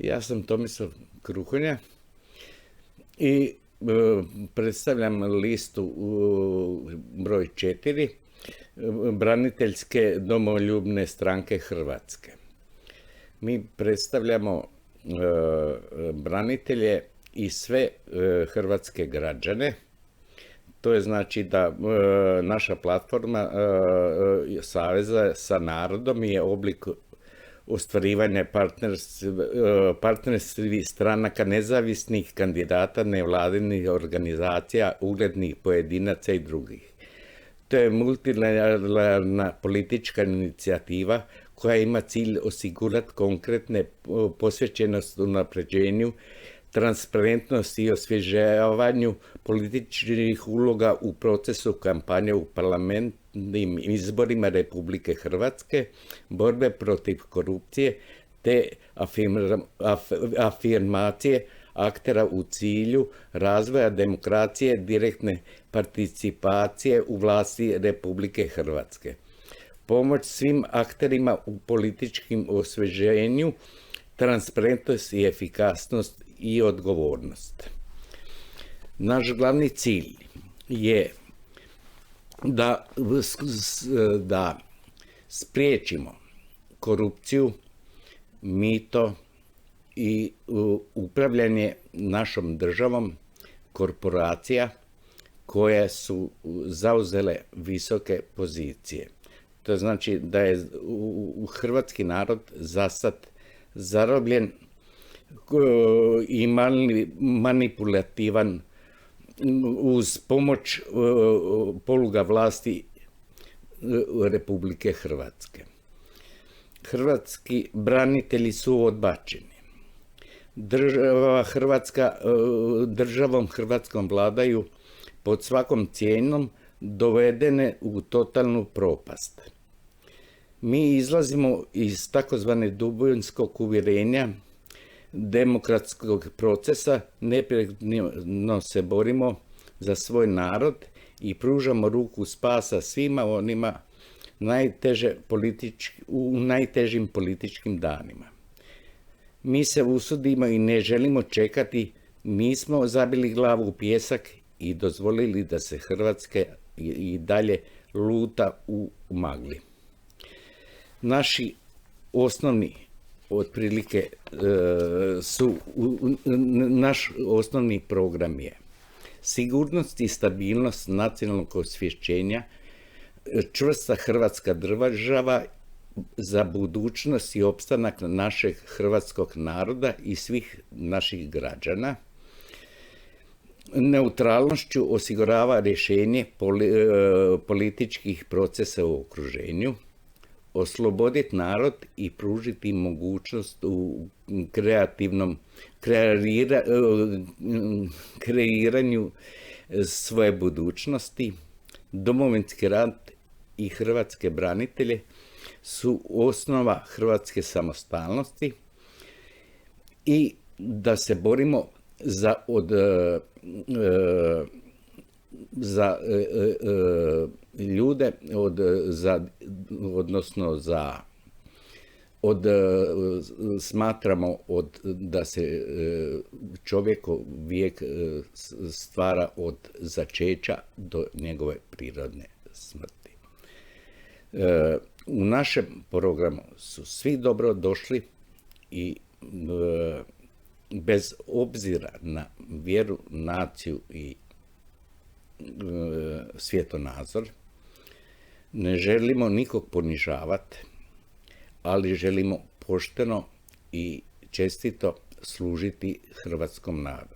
Ja sam Tomislav Kruhonja i predstavljam listu broj 4 braniteljske domoljubne stranke Hrvatske. Mi predstavljamo branitelje i sve hrvatske građane. To je znači da naša platforma Saveza sa narodom je oblik ostvarivanja partnerstvi stranaka, nezavisnih kandidata, nevladinih organizacija, uglednih pojedinaca i drugih. To je multilateralna politička inicijativa koja ima cilj osigurati konkretne posvećenost unapređenju, transparentnosti i osvježavanju političkih uloga u procesu kampanje u parlamentnim izborima Republike Hrvatske, borbe protiv korupcije te afirmacije aktera u cilju razvoja demokracije, direktne participacije u vlasti Republike Hrvatske. Pomoć svim akterima u političkim osvježenju, transparentnost i efikasnost i odgovornost. Naš glavni cilj je da spriječimo korupciju, mito i upravljanje našom državom korporacija koje su zauzele visoke pozicije. To znači da je hrvatski narod zasad zarobljen i manipulativan uz pomoć poluga vlasti Republike Hrvatske. Hrvatski branitelji su odbačeni. Državom Hrvatskom vladaju pod svakom cijenom dovedene u totalnu propast. Mi izlazimo iz takozvane dubinskog uvjerenja demokratskog procesa, neprekidno se borimo za svoj narod i pružamo ruku spasa svima onima u najtežim političkim danima. Mi se usudimo i ne želimo čekati, nismo zabili glavu u pijesak i dozvolili da se Hrvatska i dalje luta u magli. Naši osnovni naš osnovni program je sigurnost i stabilnost nacionalnog osvješćenja, čvrsta Hrvatska država za budućnost i opstanak našeg hrvatskog naroda i svih naših građana. Neutralnošću osigurava rješenje političkih procesa u okruženju, osloboditi narod i pružiti mogućnost u kreiranju svoje budućnosti. Domovinski rat i hrvatske branitelje su osnova hrvatske samostalnosti i da se borimo za ljude, smatramo da se čovjekov vijek stvara od začeća do njegove prirodne smrti. U našem programu su svi dobro došli i bez obzira na vjeru, naciju i svjetonazor, ne želimo nikog ponižavati, ali želimo pošteno i čestito služiti hrvatskom narodu.